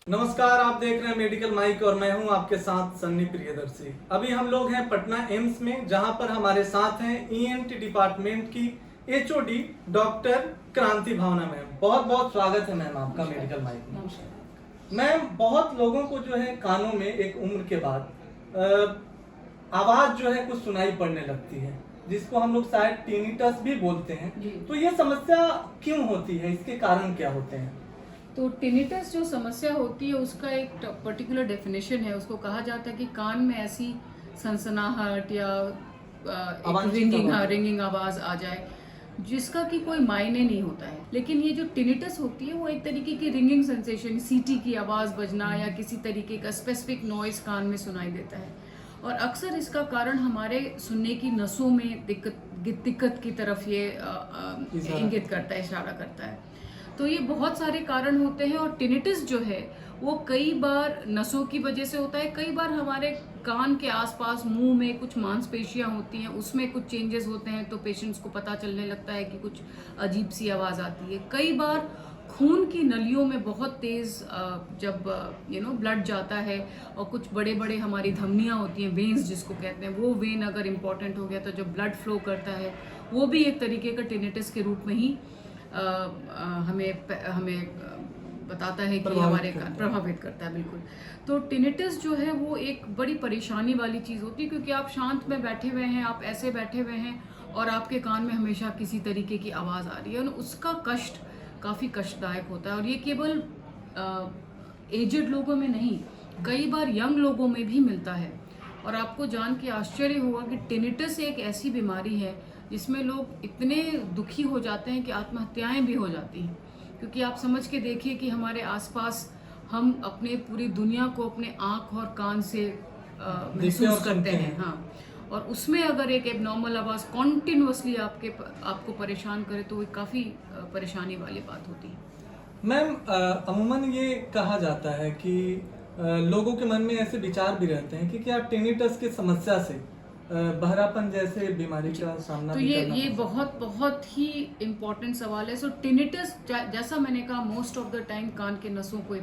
नमस्कार, आप देख रहे हैं मेडिकल माइक और मैं हूं आपके साथ सन्नी प्रियदर्शी। अभी हम लोग हैं पटना एम्स में, जहां पर हमारे साथ हैं ईएनटी डिपार्टमेंट की एचओडी डॉक्टर क्रांति भावना मैम। बहुत बहुत स्वागत है मैम आपका मेडिकल माइक में। मैम, बहुत लोगों को जो है कानों में एक उम्र के बाद आवाज जो है कुछ सुनाई पड़ने लगती है, जिसको हम लोग शायद टिनिटस भी बोलते हैं। तो ये समस्या क्यों होती है, इसके कारण क्या होते हैं? तो टिनिटस जो समस्या होती है उसका एक पर्टिकुलर डेफिनेशन है। उसको कहा जाता है कि कान में ऐसी सनसनाहट या रिंगिंग आवाज आ जाए जिसका कि कोई मायने नहीं होता है। लेकिन ये जो टिनिटस होती है वो एक तरीके की रिंगिंग सेंसेशन, सीटी की आवाज बजना या किसी तरीके का स्पेसिफिक नॉइज कान में सुनाई देता है। और अक्सर इसका कारण हमारे सुनने की नसों में दिक्कत की तरफ ये इंगित करता है, इशारा करता है। तो ये बहुत सारे कारण होते हैं। और टिनिटस जो है वो कई बार नसों की वजह से होता है, कई बार हमारे कान के आसपास मुंह में कुछ मांसपेशियां होती हैं, उसमें कुछ चेंजेस होते हैं तो पेशेंट्स को पता चलने लगता है कि कुछ अजीब सी आवाज़ आती है। कई बार खून की नलियों में बहुत तेज़ जब ब्लड जाता है और कुछ बड़े बड़े हमारी धमनियाँ होती हैं, वेन्स जिसको कहते हैं, वो वेन अगर इम्पोर्टेंट हो गया तो जब ब्लड फ्लो करता है वो भी एक तरीके का टिनिटस के रूप में ही हमें बताता है कि हमारे कान प्रभावित करता है। बिल्कुल। तो टिनिटस जो है वो एक बड़ी परेशानी वाली चीज़ होती है, क्योंकि आप शांत में बैठे हुए हैं, आप ऐसे बैठे हुए हैं और आपके कान में हमेशा किसी तरीके की आवाज़ आ रही है, और उसका कष्ट काफ़ी कष्टदायक होता है। और ये केवल एजेड लोगों में नहीं, कई बार यंग लोगों में भी मिलता है। और आपको जान के आश्चर्य होगा कि टिनिटस एक ऐसी बीमारी है जिसमें लोग इतने दुखी हो जाते हैं कि आत्महत्याएं भी हो जाती हैं। क्योंकि आप समझ के देखिए कि हमारे आसपास हम अपने पूरी दुनिया को अपने आँख और कान से महसूस करते हैं। हाँ, और उसमें अगर एक एबनॉर्मल आवाज़ कॉन्टिन्यूसली आपको परेशान करे तो वो काफ़ी परेशानी वाली बात होती है। मैम, अमूमन ये कहा जाता है कि लोगों के मन में ऐसे विचार भी रहते हैं कि क्या टिनिटस की समस्या से बहरापन जैसे बीमारी का सामना तो भी ये बहुत बहुत ही इम्पोर्टेंट सवाल है। सो टिनिटस, जैसा मैंने कहा, मोस्ट ऑफ द टाइम कान के नसों को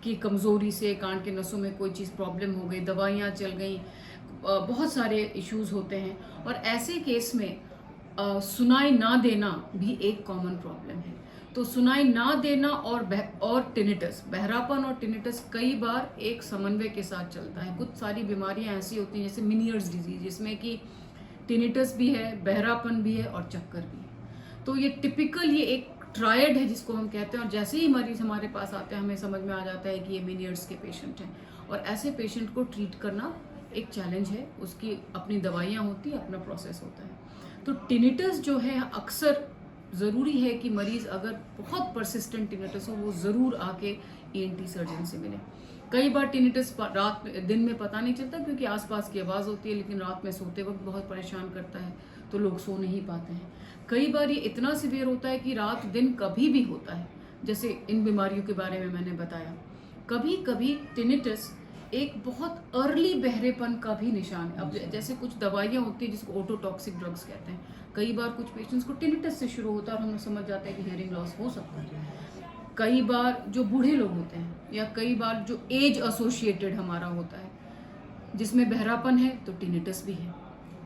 की कमज़ोरी से, कान के नसों में कोई चीज़ प्रॉब्लम हो गई, दवाइयाँ चल गई, बहुत सारे इश्यूज होते हैं। और ऐसे केस में सुनाई ना देना भी एक कॉमन प्रॉब्लम है। तो सुनाई ना देना और टिनिटस, बहरापन और टिनिटस कई बार एक समन्वय के साथ चलता है। कुछ सारी बीमारियां ऐसी होती हैं जैसे मिनियर्स डिजीज, जिसमें कि टिनिटस भी है, बहरापन भी है और चक्कर भी है। तो ये टिपिकल, ये एक ट्रायड है जिसको हम कहते हैं। और जैसे ही मरीज हमारे पास आते हैं हमें समझ में आ जाता है कि ये मिनियर्स के पेशेंट हैं। और ऐसे पेशेंट को ट्रीट करना एक चैलेंज है, उसकी अपनी दवाइयाँ होती हैं, अपना प्रोसेस होता है। तो टिनिटस जो है, अक्सर ज़रूरी है कि मरीज़ अगर बहुत परसिस्टेंट टिनिटस हो वो ज़रूर आके ईएनटी सर्जन से मिले। कई बार टिनिटस दिन में पता नहीं चलता क्योंकि आसपास की आवाज़ होती है, लेकिन रात में सोते वक्त बहुत परेशान करता है तो लोग सो नहीं पाते हैं। कई बार ये इतना सीवियर होता है कि रात दिन कभी भी होता है, जैसे इन बीमारियों के बारे में मैंने बताया। कभी कभी टिनिटस एक बहुत अर्ली बहरेपन का भी निशान है। अब जैसे कुछ दवाइयाँ होती हैं जिसको ओटोटॉक्सिक ड्रग्स कहते हैं, कई बार कुछ पेशेंट्स को टिनिटस से शुरू होता है और हम समझ जाते हैं कि हियरिंग लॉस हो सकता है। कई बार जो बूढ़े लोग होते हैं या कई बार जो एज एसोसिएटेड हमारा होता है जिसमें बहरापन है तो टिनिटस भी है।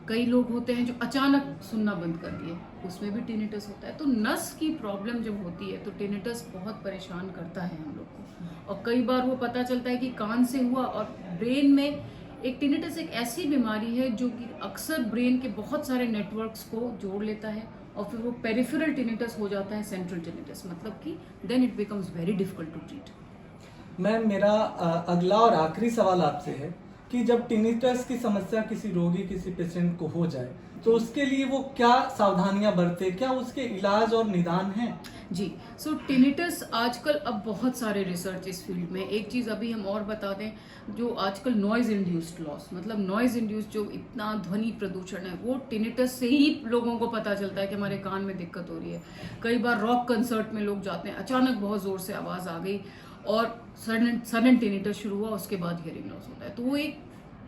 कई लोग होते हैं जो अचानक सुनना बंद कर दिए, उसमें भी टिनिटस होता है। तो नस की प्रॉब्लम जब होती है तो टिनिटस बहुत परेशान करता है हम लोग को। और कई बार वो पता चलता है कि कान से हुआ। और ब्रेन में एक टिनिटस एक ऐसी बीमारी है जो कि अक्सर ब्रेन के बहुत सारे नेटवर्क्स को जोड़ लेता है और फिर वो पेरिफेरल टिनिटस हो जाता है सेंट्रल टिनिटस, मतलब कि then it becomes very difficult to treat. Ma'am, मेरा अगला और आखिरी सवाल आपसे है कि जब टिनिटस की समस्या किसी रोगी, किसी पेशेंट को हो जाए तो उसके लिए वो क्या सावधानियां बरते, क्या उसके इलाज और निदान हैं? जी, सो टिनिटस आजकल अब बहुत सारे रिसर्च इस फील्ड में। एक चीज़ अभी हम और बता दें, जो आजकल नॉइज़ इंड्यूस्ड लॉस, मतलब नॉइज़ इंड्यूस्ड जो इतना ध्वनि प्रदूषण है, वो टिनिटस से ही लोगों को पता चलता है कि हमारे कान में दिक्कत हो रही है। कई बार रॉक कंसर्ट में लोग जाते हैं, अचानक बहुत ज़ोर से आवाज़ आ गई और सडन टिनिटस शुरू हुआ, उसके बाद हियरिंग लॉस होता है। तो वो एक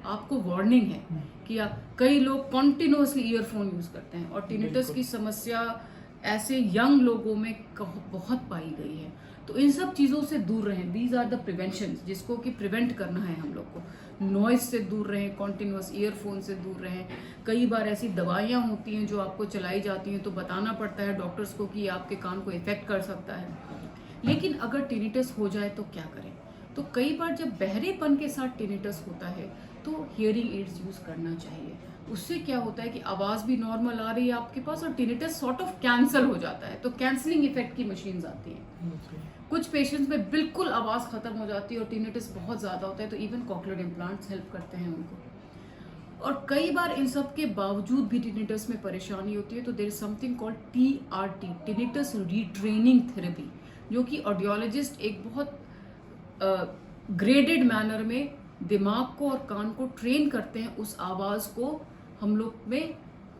आपको वार्निंग है कि कई लोग कॉन्टिन्यूसली ईयरफोन यूज़ करते हैं। और टिनिटस की समस्या ऐसे यंग लोगों में बहुत पाई गई है। तो इन सब चीज़ों से दूर रहें। दीज आर द प्रिवेंशन जिसको कि प्रिवेंट करना है हम लोग को। नॉइज से दूर रहें, कॉन्टिन्यूस ईयरफोन से दूर रहें। कई बार ऐसी दवाइयाँ होती हैं जो आपको चलाई जाती हैं तो बताना पड़ता है डॉक्टर्स को कि आपके कान को इफेक्ट कर सकता है। लेकिन अगर टिनिटस हो जाए तो क्या करें? तो कई बार जब बहरेपन के साथ टिनिटस होता है तो हियरिंग एड्स यूज़ करना चाहिए। उससे क्या होता है कि आवाज़ भी नॉर्मल आ रही है आपके पास और टिनिटस सॉर्ट ऑफ कैंसल हो जाता है। तो कैंसलिंग इफेक्ट की मशीन्स आती हैं। कुछ पेशेंट्स में बिल्कुल आवाज़ ख़त्म हो जाती है और टिनिटस बहुत ज़्यादा होता है तो इवन कॉक्लियर इम्प्लांट्स हेल्प करते हैं उनको। और कई बार इन सब के बावजूद भी टिनिटस में परेशानी होती है तो there is something called TRT, tinnitus retraining therapy, जो कि ऑडियोलॉजिस्ट एक बहुत ग्रेडेड मैनर में दिमाग को और कान को ट्रेन करते हैं उस आवाज़ को हम लोग में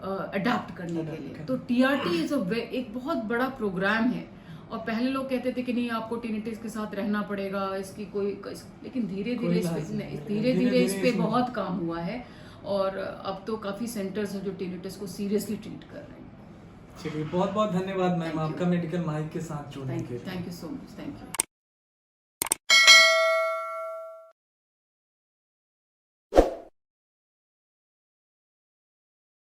अडेप्ट करने के लिए। तो TRT इज एक बहुत बड़ा प्रोग्राम है। और पहले लोग कहते थे कि नहीं आपको टिनिटस के साथ रहना पड़ेगा, इसकी लेकिन धीरे धीरे इस पे बहुत काम हुआ है और अब तो काफ़ी सेंटर्स हैं जो टिनिटस को सीरियसली ट्रीट कर रहे हैं। चलिए बहुत बहुत धन्यवाद मैम आपका मेडिकल माइक के साथ जुड़ने के लिए। Thank you so much. Thank you.